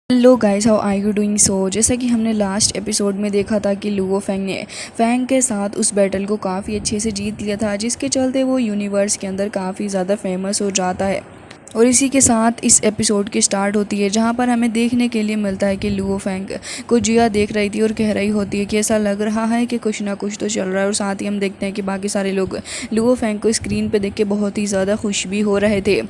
Hello guys, how are you doing. जैसा कि हमने लास्ट एपिसोड में देखा था कि लुओ फेंग ने फैंग के साथ उस बैटल को काफ़ी अच्छे से जीत लिया था, जिसके चलते वो यूनिवर्स के अंदर काफ़ी ज़्यादा फेमस हो जाता है। और इसी के साथ इस एपिसोड की स्टार्ट होती है, जहाँ पर हमें देखने के लिए मिलता है कि लुओ फेंग को जिया देख रही थी और कह रही होती है कि ऐसा लग रहा है कि कुछ ना कुछ तो चल रहा है। और साथ ही हम देखते हैं कि बाकी सारे लोग लुओ फेंग को स्क्रीन पे देख के बहुत ही ज़्यादा खुश भी हो रहे थे।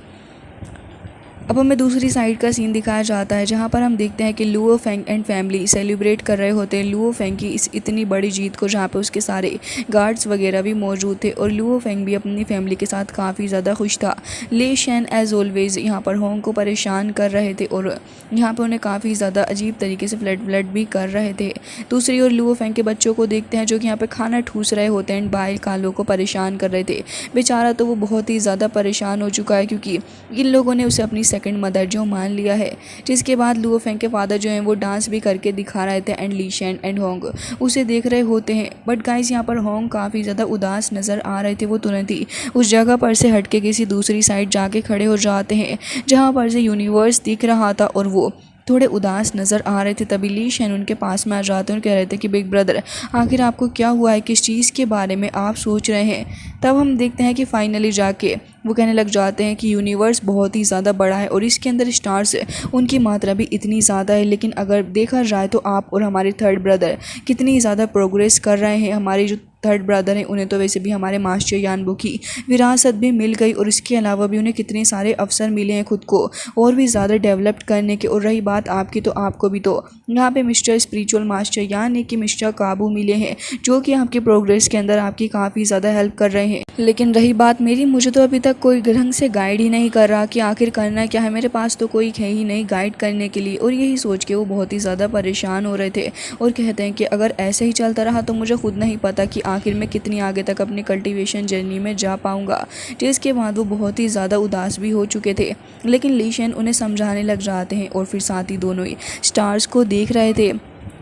अब हमें दूसरी साइड का सीन दिखाया जाता है, जहाँ पर हम देखते हैं कि Luo Feng and family celebrate कर रहे होते हैं लुओ फेंग की इस इतनी बड़ी जीत को, जहाँ पे उसके सारे गार्ड्स वगैरह भी मौजूद थे और लुओ फेंग भी अपनी फैमिली के साथ काफ़ी ज़्यादा खुश था। ले शैन एज ऑलवेज यहाँ पर होंग को परेशान कर रहे थे और यहाँ पर उन्हें काफ़ी ज़्यादा अजीब तरीके से फ्लड भी कर रहे थे। दूसरी ओर लुओ फेंग के बच्चों को देखते हैं जो कि यहाँ पर खाना ठूस रहे होते हैं एंड बाइल कालो को परेशान कर रहे थे। बेचारा तो वो बहुत ही ज़्यादा परेशान हो चुका है, क्योंकि इन लोगों ने उसे अपनी सेकंड मदर जो मान लिया है। जिसके बाद लुओ फेंग के फादर जो हैं वो डांस भी करके दिखा रहे थे एंड ली शैन एंड होंग उसे देख रहे होते हैं। बट गाइस, यहाँ पर होंग काफ़ी ज़्यादा उदास नज़र आ रहे थे। वो तुरंत ही उस जगह पर से हट के किसी दूसरी साइड जाके खड़े हो जाते हैं, जहाँ पर से यूनिवर्स दिख रहा था और वो थोड़े उदास नज़र आ रहे थे। तभी ली शैन उनके पास में आ जाते हैं और कह रहे थे कि बिग ब्रदर, आखिर आपको क्या हुआ है, किस चीज़ के बारे में आप सोच रहे हैं। तब हम देखते हैं कि फाइनली जाके वो कहने लग जाते हैं कि यूनिवर्स बहुत ही ज़्यादा बड़ा है और इसके अंदर स्टार्स उनकी मात्रा भी इतनी ज़्यादा है, लेकिन अगर देखा जाए तो आप और हमारे थर्ड ब्रदर कितनी ज़्यादा प्रोग्रेस कर रहे हैं। हमारे जो थर्ड ब्रदर हैं उन्हें तो वैसे भी हमारे मास्टर यानबू की विरासत भी मिल गई और इसके अलावा भी उन्हें कितने सारे अवसर मिले हैं खुद को और भी ज़्यादा डेवलप करने के। और रही बात आपकी, तो आपको भी तो यहाँ पे मिस्टर स्पिरिचुअल मास्टर यानी कि मिस्टर काबू मिले हैं, जो कि आपके प्रोग्रेस के अंदर आपकी काफ़ी ज़्यादा हेल्प कर रहे हैं। लेकिन रही बात मेरी, मुझे तो अभी तक कोई ढंग से गाइड ही नहीं कर रहा कि आखिर करना क्या है। मेरे पास तो कोई है ही नहीं गाइड करने के लिए। और यही सोच के वो बहुत ही ज़्यादा परेशान हो रहे थे और कहते हैं कि अगर ऐसे ही चलता रहा तो मुझे खुद नहीं पता कि आखिर मैं कितनी आगे तक अपनी कल्टीवेशन जर्नी में जा पाऊंगा। जिसके बाद वो बहुत ही ज़्यादा उदास भी हो चुके थे, लेकिन ली शैन उन्हें समझाने लग जाते हैं और फिर साथ ही दोनों ही स्टार्स को देख रहे थे।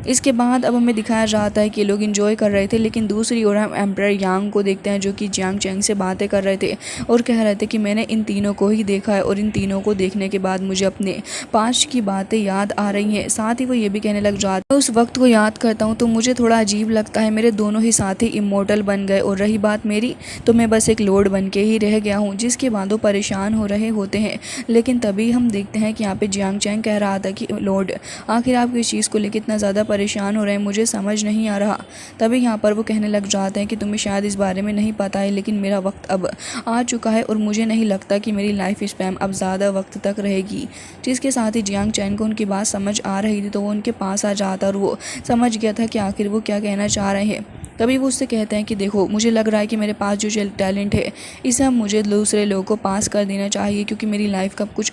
इसके बाद अब हमें दिखाया जाता है कि लोग एंजॉय कर रहे थे, लेकिन दूसरी ओर हम एम्परर यांग को देखते हैं जो कि जियांग चैंग से बातें कर रहे थे और कह रहे थे कि मैंने इन तीनों को ही देखा है और इन तीनों को देखने के बाद मुझे अपने पास्ट की बातें याद आ रही हैं। साथ ही वो ये भी कहने लग जाते हैं, उस वक्त को याद करता हूँ तो मुझे थोड़ा अजीब लगता है। मेरे दोनों ही साथी इमोर्टल बन गए और रही बात मेरी, तो मैं बस एक लोड बन के ही रह गया हूँ। जिसके बाद वो परेशान हो रहे होते हैं, लेकिन तभी हम देखते हैं कि यहाँ पे जियांग चैंग कह रहा था कि लॉर्ड, आखिर आप किस चीज़ को लेकर इतना ज़्यादा परेशान हो रहे हैं, मुझे समझ नहीं आ रहा। तभी यहाँ पर वो कहने लग जाते हैं कि तुम्हें शायद इस बारे में नहीं पता है, लेकिन मेरा वक्त अब आ चुका है और मुझे नहीं लगता कि मेरी लाइफ स्पैन अब ज़्यादा वक्त तक रहेगी। जिसके साथ ही जियांग चैन को उनकी बात समझ आ रही थी, तो वो उनके पास आ जाता और वो समझ गया था कि आखिर वो क्या कहना चाह रहे हैं। तभी वो उससे कहते हैं कि देखो, मुझे लग रहा है कि मेरे पास जो टैलेंट है इसे अब मुझे दूसरे लोगों को पास कर देना चाहिए, क्योंकि मेरी लाइफ का कुछ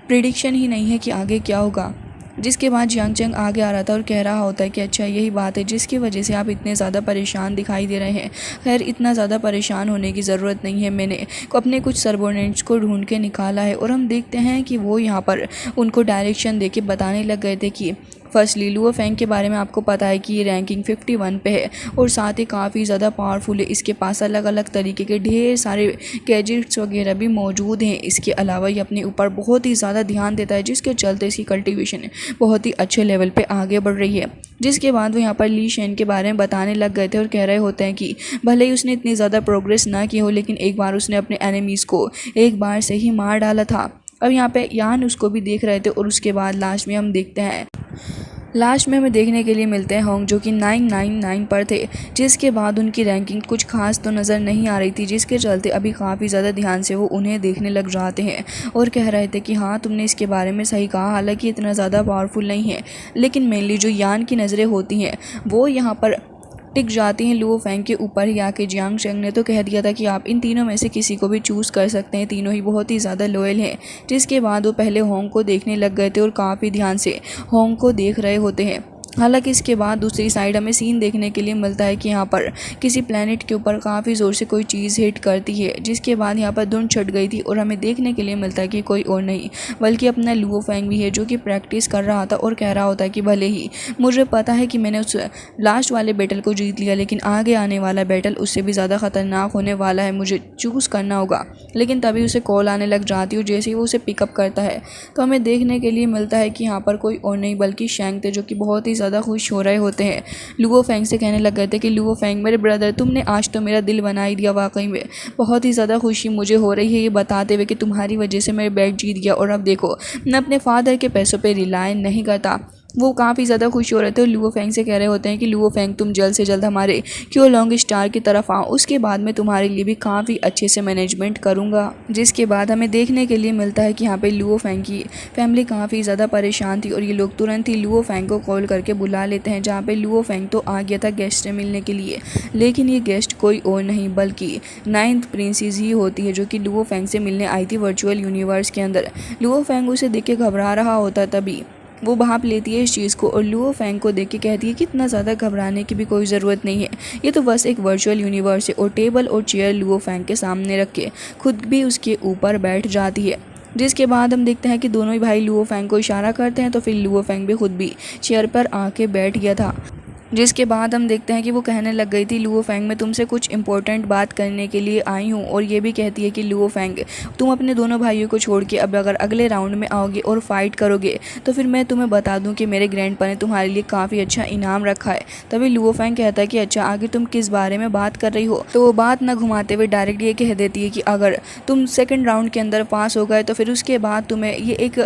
प्रिडिक्शन ही नहीं है कि आगे क्या होगा। जिसके बाद जियांग चैंग आगे आ रहा था और कह रहा होता है कि अच्छा, यही बात है जिसकी वजह से आप इतने ज़्यादा परेशान दिखाई दे रहे हैं। खैर, इतना ज़्यादा परेशान होने की ज़रूरत नहीं है। मैंने अपने कुछ सबॉर्डिनेट्स को ढूंढ के निकाला है और हम देखते हैं कि वो यहाँ पर उनको डायरेक्शन दे के बताने लग गए थे कि फर्स्टली लुओ फेंग के बारे में आपको पता है कि ये रैंकिंग 51 पे है और साथ ही काफ़ी ज़्यादा पावरफुल है। इसके पास अलग अलग तरीके के ढेर सारे गैजेट्स वगैरह भी मौजूद हैं। इसके अलावा ये अपने ऊपर बहुत ही ज़्यादा ध्यान देता है, जिसके चलते इसकी कल्टीवेशन बहुत ही अच्छे लेवल पे आगे बढ़ रही है। जिसके बाद वो यहाँ पर ली शैन के बारे में बताने लग गए थे और कह रहे होते हैं कि भले ही उसने इतनी ज़्यादा प्रोग्रेस ना की हो, लेकिन एक बार उसने अपने एनिमीज़ को एक बार से ही मार डाला था। अब यहाँ पे यान उसको भी देख रहे थे और उसके बाद लास्ट में हमें देखने के लिए मिलते हैं होंग, जो कि 999 पर थे। जिसके बाद उनकी रैंकिंग कुछ खास तो नज़र नहीं आ रही थी, जिसके चलते अभी काफ़ी ज़्यादा ध्यान से वो उन्हें देखने लग जाते हैं और कह रहे थे कि हाँ, तुमने इसके बारे में सही कहा, हालांकि इतना ज़्यादा पावरफुल नहीं है, लेकिन मेनली जो यान की नज़रें होती हैं वो यहाँ पर टिक जाती हैं लुओ फेंग के ऊपर ही आके। जियांग चैंग ने तो कह दिया था कि आप इन तीनों में से किसी को भी चूज़ कर सकते हैं, तीनों ही बहुत ही ज़्यादा लॉयल हैं। जिसके बाद वो पहले होंग को देखने लग गए थे और काफ़ी ध्यान से होंग को देख रहे होते हैं। हालांकि इसके बाद दूसरी साइड हमें सीन देखने के लिए मिलता है कि यहाँ पर किसी प्लेनेट के ऊपर काफ़ी ज़ोर से कोई चीज़ हिट करती है, जिसके बाद यहाँ पर धुंध छट गई थी और हमें देखने के लिए मिलता है कि कोई और नहीं बल्कि अपना लुओ फेंग भी है, जो कि प्रैक्टिस कर रहा था और कह रहा होता है कि भले ही मुझे पता है कि मैंने उस लास्ट वाले बैटल को जीत लिया, लेकिन आगे आने वाला बैटल उससे भी ज़्यादा ख़तरनाक होने वाला है, मुझे चूज़ करना होगा। लेकिन तभी उसे कॉल आने लग जाती है और जैसे ही वो उसे पिकअप करता है तो हमें देखने के लिए मिलता है कि यहाँ पर कोई और नहीं बल्कि शैंग थे, जो कि बहुत ही ज़्यादा खुश हो रहे होते हैं। लुओ फेंग से कहने लग गए थे कि लुओ फेंग मेरे ब्रदर, तुमने आज तो मेरा दिल बना ही दिया, वाकई में बहुत ही ज़्यादा खुशी मुझे हो रही है ये बताते हुए कि तुम्हारी वजह से मैं बैट जीत गया और अब देखो मैं अपने फादर के पैसों पर रिलाय नहीं करता। वो काफ़ी ज़्यादा खुश हो रहे थे और लुओ फेंग से कह रहे होते हैं कि लुओ फेंग तुम जल्द से जल्द हमारे क्यों लॉन्ग स्टार की तरफ आओ, उसके बाद मैं तुम्हारे लिए भी काफ़ी अच्छे से मैनेजमेंट करूँगा। जिसके बाद हमें देखने के लिए मिलता है कि यहाँ पे लुओ फेंग की फैमिली काफ़ी ज़्यादा परेशान थी और ये लोग तुरंत ही लुओ फेंग को कॉल करके बुला लेते हैं, जहाँ पे लुओ फेंग तो आ गया था गेस्ट से मिलने के लिए, लेकिन ये गेस्ट कोई और नहीं बल्कि 9th प्रिंसेस ही होती है, जो कि लुओ फेंग से मिलने आई थी वर्चुअल यूनिवर्स के अंदर। लुओ फेंग उसे देख के घबरा रहा होता, तभी वो भाप लेती है इस चीज़ को और लुओ फेंग को देख के कहती है कि इतना ज़्यादा घबराने की भी कोई ज़रूरत नहीं है, ये तो बस एक वर्चुअल यूनिवर्स है। और टेबल और चेयर लुओ फेंग के सामने रख के खुद भी उसके ऊपर बैठ जाती है। जिसके बाद हम देखते हैं कि दोनों ही भाई लुओ फेंग को इशारा करते हैं तो फिर लुओ फेंग भी खुद भी चेयर पर आके बैठ गया था। जिसके बाद हम देखते हैं कि वो कहने लग गई थी लुओ फेंग मैं तुमसे कुछ इंपॉर्टेंट बात करने के लिए आई हूँ, और ये भी कहती है कि लुओ फेंग तुम अपने दोनों भाइयों को छोड़ के अब अगर अगले राउंड में आओगे और फाइट करोगे तो फिर मैं तुम्हें बता दूं कि मेरे ग्रैंडपा ने तुम्हारे लिए काफ़ी अच्छा इनाम रखा है। तभी लुओ फेंग कहता है कि अच्छा आगे तुम किस बारे में बात कर रही हो, तो वो बात ना घुमाते हुए डायरेक्ट ये कह देती है कि अगर तुम सेकेंड राउंड के अंदर पास हो गए तो फिर उसके बाद तुम्हें ये एक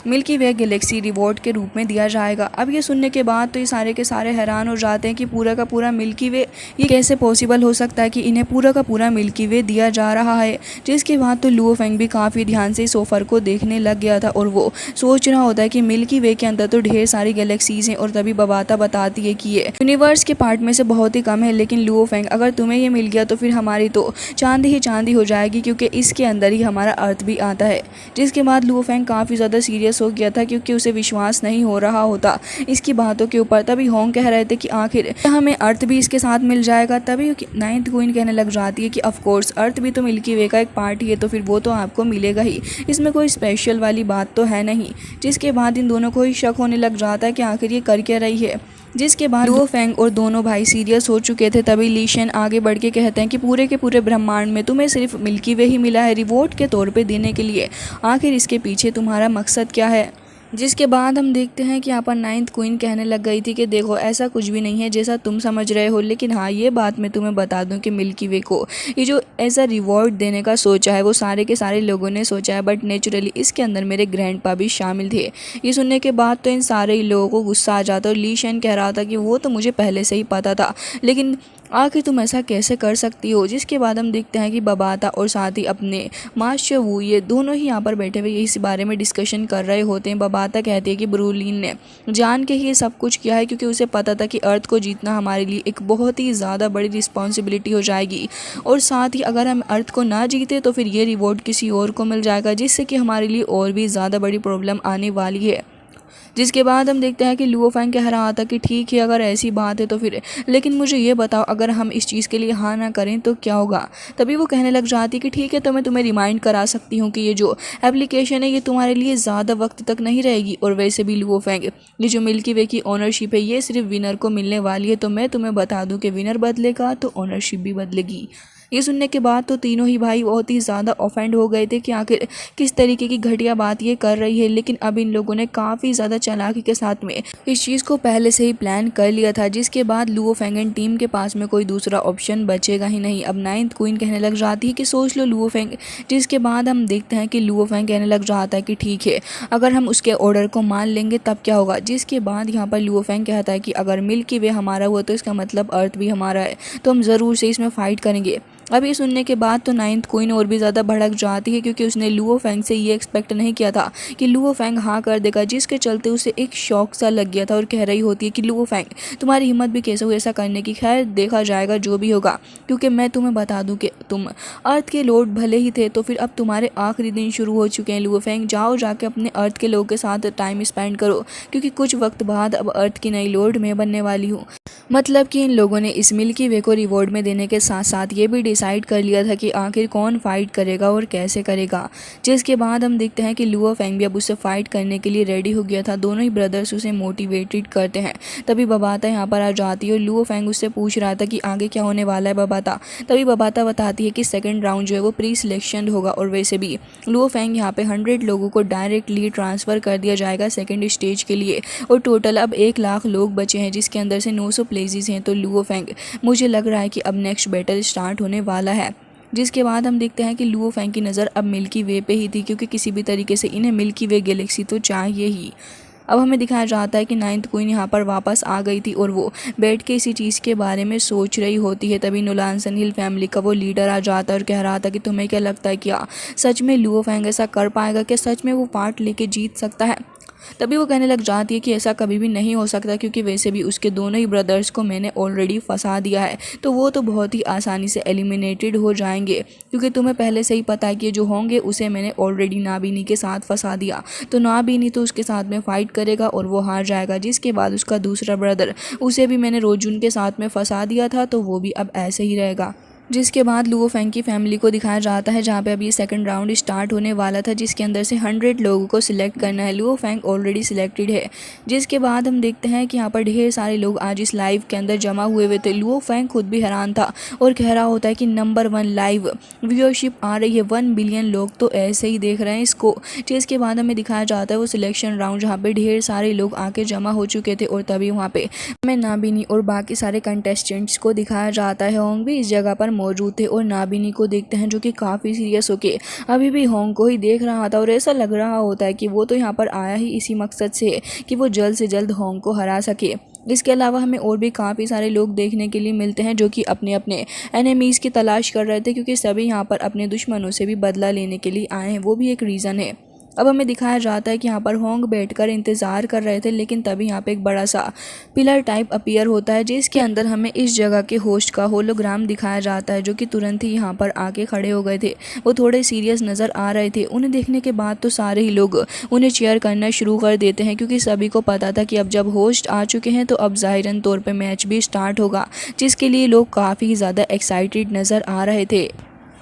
मिल्की वे गैलेक्सी रिवॉर्ड के रूप में दिया जाएगा। अब ये सुनने के बाद तो ये सारे के सारे हैरान हो जाते हैं कि पूरा का पूरा मिल्की वे, ये कैसे पॉसिबल हो सकता है कि इन्हें पूरा का पूरा मिल्की वे दिया जा रहा है। जिसके बाद तो लुओ फेंग भी काफ़ी ध्यान से इस ऑफर को देखने लग गया था और वो सोच रहा होता है कि मिल्की वे के अंदर तो ढेर सारी गैलेक्सीज हैं। और तभी बबाता बताती है कि ये यूनिवर्स के पार्ट में से बहुत ही कम है, लेकिन लुओ फेंग अगर तुम्हें ये मिल गया तो फिर हमारी तो चांदी ही चांदी हो जाएगी, क्योंकि इसके अंदर ही हमारा अर्थ भी आता है। जिसके बाद लुओ फेंग काफ़ी ज़्यादा सीरियस हो गया था, क्योंकि उसे विश्वास नहीं हो रहा होता इसकी बातों के ऊपर। तभी होंग कह रहे थे कि आखिर हमें अर्थ भी इसके साथ मिल जाएगा। तभी 9th क्वीन कहने लग जाती है कि ऑफ कोर्स अर्थ भी तो मिल्की वे का एक पार्ट ही है, तो फिर वो तो आपको मिलेगा ही, इसमें कोई स्पेशल वाली बात तो है नहीं। जिसके बाद इन दोनों को ही शक होने लग जाता है कि आखिर ये कर क्या रही है। जिसके बाद लुओ फेंग और दोनों भाई सीरियस हो चुके थे। तभी ली शेन आगे बढ़ के कहते हैं कि पूरे के पूरे ब्रह्मांड में तुम्हें सिर्फ मिल्की वे ही मिला है रिवॉर्ड के तौर पे देने के लिए, आखिर इसके पीछे तुम्हारा मकसद क्या है। जिसके बाद हम देखते हैं कि यहाँ पर 9th क्वीन कहने लग गई थी कि देखो ऐसा कुछ भी नहीं है जैसा तुम समझ रहे हो, लेकिन हाँ ये बात मैं तुम्हें बता दूं कि मिल्की वे को ये जो ऐसा रिवॉर्ड देने का सोचा है वो सारे के सारे लोगों ने सोचा है, बट नेचुरली इसके अंदर मेरे ग्रैंडपा भी शामिल थे। ये सुनने के बाद तो इन सारे लोगों को गुस्सा आ जाता और ली शेन कह रहा था कि वो तो मुझे पहले से ही पता था, लेकिन आखिर तुम ऐसा कैसे कर सकती हो। जिसके बाद हम देखते हैं कि बबाता और साथ ही अपने मास्टर वू ये दोनों ही यहाँ पर बैठे हुए इस बारे में डिस्कशन कर रहे होते हैं। बबाता कहती है कि ब्रूलिन ने जान के ही ये सब कुछ किया है, क्योंकि उसे पता था कि अर्थ को जीतना हमारे लिए एक बहुत ही ज़्यादा बड़ी रिस्पॉन्सिबिलिटी हो जाएगी, और साथ ही अगर हम अर्थ को ना जीते तो फिर ये रिवॉर्ड किसी और को मिल जाएगा, जिससे कि हमारे लिए और भी ज़्यादा बड़ी प्रॉब्लम आने वाली है। जिसके बाद हम देखते हैं कि लुओ फेंग कह रहा था कि ठीक है अगर ऐसी बात है तो फिर, लेकिन मुझे ये बताओ अगर हम इस चीज़ के लिए हाँ ना करें तो क्या होगा। तभी वो कहने लग जाती कि ठीक है तो मैं तुम्हें रिमाइंड करा सकती हूँ कि ये जो एप्लीकेशन है ये तुम्हारे लिए ज़्यादा वक्त तक नहीं रहेगी, और वैसे भी लुओ फेंग ये जो मिल्की वे की ओनरशिप है ये सिर्फ विनर को मिलने वाली है, तो मैं तुम्हें बता दूँ कि विनर बदलेगा तो ओनरशिप भी बदलेगी। ये सुनने के बाद तो तीनों ही भाई बहुत ही ज़्यादा ऑफेंड हो गए थे कि आखिर किस तरीके की घटिया बात ये कर रही है, लेकिन अब इन लोगों ने काफ़ी ज़्यादा चालाकी के साथ में इस चीज़ को पहले से ही प्लान कर लिया था। जिसके बाद लुओ फेंग एंड टीम के पास में कोई दूसरा ऑप्शन बचेगा ही नहीं। अब 9th क्वीन कहने लग जाती है कि सोच लो लुओ फेंग। जिसके बाद हम देखते हैं कि लुओ फेंग कहने लग जाता है कि ठीक है अगर हम उसके ऑर्डर को मान लेंगे तब क्या होगा। जिसके बाद यहाँ पर लुओ फेंग कहता है कि अगर मिल्की वे हमारा हुआ तो इसका मतलब अर्थ भी हमारा है, तो हम ज़रूर से इसमें फ़ाइट करेंगे। अब ये सुनने के बाद तो नाइन्थ क्वीन और भी ज़्यादा भड़क जाती है, क्योंकि उसने लुओ फेंग से ये एक्सपेक्ट नहीं किया था कि लुओ फेंग हाँ कर देगा, जिसके चलते उसे एक शौक सा लग गया था और कह रही होती है कि लुओ फेंग, तुम्हारी हिम्मत भी कैसे हुई ऐसा करने की, खैर देखा जाएगा जो भी होगा, क्योंकि मैं तुम्हें बता दूं कि तुम अर्थ के लॉर्ड भले ही थे, तो फिर अब तुम्हारे आखिरी दिन शुरू हो चुके हैं लुओ फेंग, जाओ जाके अपने अर्थ के लोगों के साथ टाइम स्पेंड करो, क्योंकि कुछ वक्त बाद अब अर्थ की नई लॉर्ड मैं बनने वाली हूँ। मतलब कि इन लोगों ने इस मिल्की वे को रिवॉर्ड में देने के साथ साथ ये भी डिसाइड कर लिया था कि आखिर कौन फाइट करेगा और कैसे करेगा, जिसके बाद हम देखते हैं कि लुओ फेंग भी अब उससे फाइट करने के लिए रेडी हो गया था। दोनों ही ब्रदर्स उसे मोटिवेटेड करते हैं। तभी बबाता यहाँ पर आ जाती है और लुओ फेंग उससे पूछ रहा था कि आगे क्या होने वाला है बबाता। तभी बबाता बताती है कि सेकेंड राउंड जो है वो प्री सिलेक्शन होगा, और वैसे भी लुओ फेंग यहाँ पे 100 लोगों को डायरेक्टली ट्रांसफ़र कर दिया जाएगा सेकेंड स्टेज के लिए, और टोटल अब 1 लाख लोग बचे हैं, जिसके अंदर से 900 प्लेसेस हैं। तो लुओ फेंग, मुझे लग रहा है कि अब नेक्स्ट बैटल स्टार्ट होने वाला है। जिसके बाद हम देखते हैं कि लुओ फेंग की नज़र अब मिल्की वे पे ही थी, क्योंकि किसी भी तरीके से इन्हें मिल्की वे गैलेक्सी तो चाहिए ही। अब हमें दिखाया जाता है कि नाइन्थ क्वीन यहाँ पर वापस आ गई थी और वो बैठ के इसी चीज़ के बारे में सोच रही होती है। तभी नुलानसन हिल फैमिली का वो लीडर आ जाता है और कह रहा था कि तुम्हें क्या लगता है, क्या सच में लुओ फेंग ऐसा कर पाएगा, क्या सच में वो पार्ट लेके जीत सकता है। तभी वो कहने लग जाती है कि ऐसा कभी भी नहीं हो सकता, क्योंकि वैसे भी उसके दोनों ही ब्रदर्स को मैंने ऑलरेडी फंसा दिया है, तो वो तो बहुत ही आसानी से एलिमिनेटेड हो जाएंगे, क्योंकि तुम्हें पहले से ही पता है कि जो होंगे उसे मैंने ऑलरेडी नाबिनी के साथ फंसा दिया, तो नाबिनी तो उसके साथ में फ़ाइट करेगा और वो हार जाएगा। जिसके बाद उसका दूसरा ब्रदर, उसे भी मैंने रोजुन के साथ में फंसा दिया था, तो वो भी अब ऐसे ही रहेगा। जिसके बाद लुओ फेंग की फैमिली को दिखाया जाता है, जहाँ पे अभी सेकंड राउंड स्टार्ट होने वाला था, जिसके अंदर से 100 लोगों को सिलेक्ट करना है। लुओ फेंग ऑलरेडी सिलेक्टेड है। जिसके बाद हम देखते हैं कि यहाँ पर ढेर सारे लोग आज इस लाइव के अंदर जमा हुए थे। लुओ फेंग खुद भी हैरान था और कह रहा होता है कि नंबर 1 लाइव व्यूअरशिप आ रही है, 1 बिलियन लोग तो ऐसे ही देख रहे हैं इसको। जिसके बाद हमें दिखाया जाता है वो सिलेक्शन राउंड, जहाँ पे ढेर सारे लोग आके जमा हो चुके थे, और तभी वहाँ पे हमें नाबिनी और बाकी सारे कंटेस्टेंट्स को दिखाया जाता है। होंग भी इस जगह पर मौजूद थे और नाबिनी को देखते हैं, जो कि काफ़ी सीरियस होके अभी भी होंग को ही देख रहा था, और ऐसा लग रहा होता है कि वो तो यहाँ पर आया ही इसी मकसद से कि वो जल्द से जल्द होंग को हरा सके। इसके अलावा हमें और भी काफ़ी सारे लोग देखने के लिए मिलते हैं, जो कि अपने अपने एनिमीज़ की तलाश कर रहे थे, क्योंकि सभी यहाँ पर अपने दुश्मनों से भी बदला लेने के लिए आए हैं, वो भी एक रीज़न है। अब हमें दिखाया जाता है कि यहाँ पर होंग बैठकर इंतज़ार कर रहे थे, लेकिन तभी यहाँ पे एक बड़ा सा पिलर टाइप अपीयर होता है, जिसके अंदर हमें इस जगह के होस्ट का होलोग्राम दिखाया जाता है, जो कि तुरंत ही यहाँ पर आके खड़े हो गए थे। वो थोड़े सीरियस नज़र आ रहे थे। उन्हें देखने के बाद तो सारे ही लोग उन्हें चेयर करना शुरू कर देते हैं, क्योंकि सभी को पता था कि अब जब होस्ट आ चुके हैं तो अब ज़ाहिरन तौर पर मैच भी स्टार्ट होगा, जिसके लिए लोग काफ़ी ज़्यादा एक्साइटेड नज़र आ रहे थे।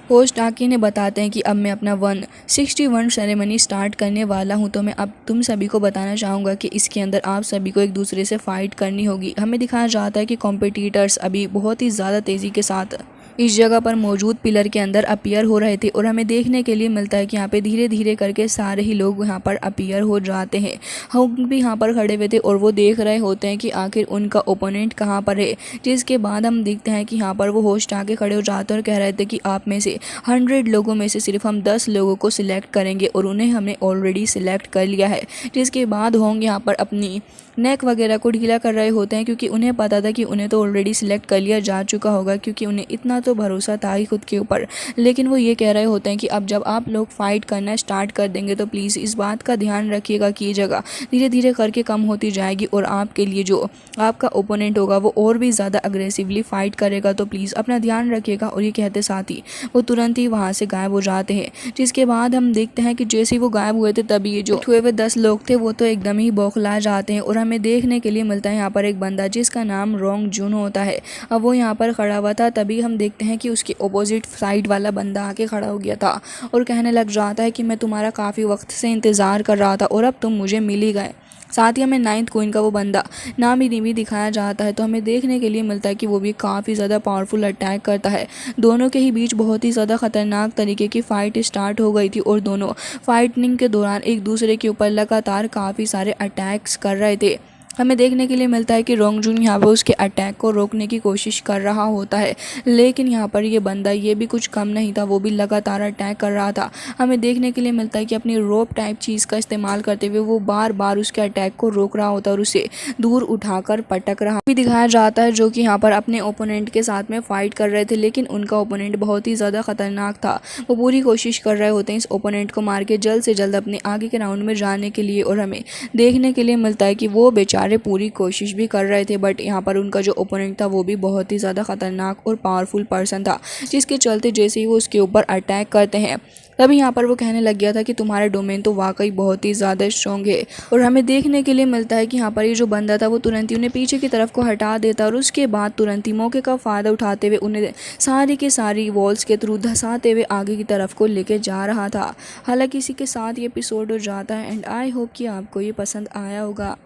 होस्ट आके ने बताते हैं कि अब मैं अपना 161 सेरेमनी स्टार्ट करने वाला हूं, तो मैं अब तुम सभी को बताना चाहूँगा कि इसके अंदर आप सभी को एक दूसरे से फाइट करनी होगी। हमें दिखाया जाता है कि कॉम्पिटिटर्स अभी बहुत ही ज़्यादा तेज़ी के साथ इस जगह पर मौजूद पिलर के अंदर अपीयर हो रहे थे, और हमें देखने के लिए मिलता है कि यहाँ पे धीरे धीरे करके सारे ही लोग यहाँ पर अपीयर हो जाते हैं। हम भी यहाँ पर खड़े हुए थे और वो देख रहे होते हैं कि आखिर उनका ओपोनेंट कहाँ पर है। जिसके बाद हम देखते हैं कि यहाँ पर वो होस्ट आके खड़े हो जाते हैं और कह रहे थे कि आप में से 100 लोगों में से सिर्फ हम 10 लोगों को सिलेक्ट करेंगे, और उन्हें हमने ऑलरेडी सिलेक्ट कर लिया है। जिसके बाद होंगे यहाँ पर अपनी नेक वगैरह को ढीला कर रहे होते हैं, क्योंकि उन्हें पता था कि उन्हें तो ऑलरेडी सिलेक्ट कर लिया जा चुका होगा, क्योंकि उन्हें इतना तो भरोसा था ही खुद के ऊपर। लेकिन वो ये कह रहे होते हैं कि अब जब आप लोग फाइट करना स्टार्ट कर देंगे तो प्लीज़ इस बात का ध्यान रखिएगा कि ये जगह धीरे धीरे करके कम होती जाएगी, और आपके लिए जो आपका ओपोनेंट होगा वो और भी ज़्यादा अग्रेसिवली फाइट करेगा, तो प्लीज़ अपना ध्यान रखिएगा। और ये कहते साथ ही वो तुरंत ही वहाँ से गायब हो जाते हैं। जिसके बाद हम देखते हैं कि जैसे ही वो गायब हुए थे, तभी ये जो हुए हुए 10 लोग थे वो तो एकदम ही बौखला जाते हैं, और हमें देखने के लिए मिलता है यहाँ पर एक बंदा जिसका नाम रोंग जून होता है। अब वो यहाँ पर खड़ा हुआ था, तभी हम देखते हैं कि उसके ऑपोजिट साइड वाला बंदा आके खड़ा हो गया था और कहने लग जाता है कि मैं तुम्हारा काफ़ी वक्त से इंतज़ार कर रहा था और अब तुम मुझे मिल ही गए। साथ ही हमें 9th क्वीन का वो बंदा नाबिनी भी दिखाया जाता है, तो हमें देखने के लिए मिलता है कि वो भी काफ़ी ज़्यादा पावरफुल अटैक करता है। दोनों के ही बीच बहुत ही ज़्यादा ख़तरनाक तरीके की फ़ाइट स्टार्ट हो गई थी, और दोनों फाइटिंग के दौरान एक दूसरे के ऊपर लगातार काफ़ी सारे अटैक्स कर रहे थे। हमें देखने के लिए मिलता है कि रोंग जून यहाँ पर उसके अटैक को रोकने की कोशिश कर रहा होता है, लेकिन यहाँ पर ये बंदा ये भी कुछ कम नहीं था, वो भी लगातार अटैक कर रहा था। हमें देखने के लिए मिलता है कि अपनी रोप टाइप चीज़ का इस्तेमाल करते हुए वो बार बार उसके अटैक को रोक रहा होता है और उसे दूर उठाकर पटक रहा भी दिखाया जाता है, जो कि यहाँ पर अपने ओपोनेंट के साथ में फाइट कर रहे थे, लेकिन उनका ओपोनेंट बहुत ही ज़्यादा खतरनाक था। वो पूरी कोशिश कर रहे होते हैं इस ओपोनेंट को मार के जल्द से जल्द अपने आगे के राउंड में जाने के लिए, और हमें देखने के लिए मिलता है कि वो बेचारे पूरी कोशिश भी कर रहे थे, बट यहाँ पर उनका जो ओपोनेंट था वो भी बहुत ही ज़्यादा खतरनाक और पावरफुल पर्सन था, जिसके चलते जैसे ही वो उसके ऊपर अटैक करते हैं तभी यहाँ पर वो कहने लग गया था कि तुम्हारा डोमेन तो वाकई बहुत ही ज़्यादा स्ट्रॉन्ग है। और हमें देखने के लिए मिलता है कि यहाँ पर ये जो बंदा था वो तुरंत ही उन्हें पीछे की तरफ को हटा देता और उसके बाद तुरंत ही मौके का फ़ायदा उठाते हुए उन्हें सारी की सारी वॉल्स के थ्रू धंसाते हुए आगे की तरफ को लेके जा रहा था। हालांकि इसी के साथ ये एपिसोड हो जाता है एंड आई होप कि आपको ये पसंद आया होगा।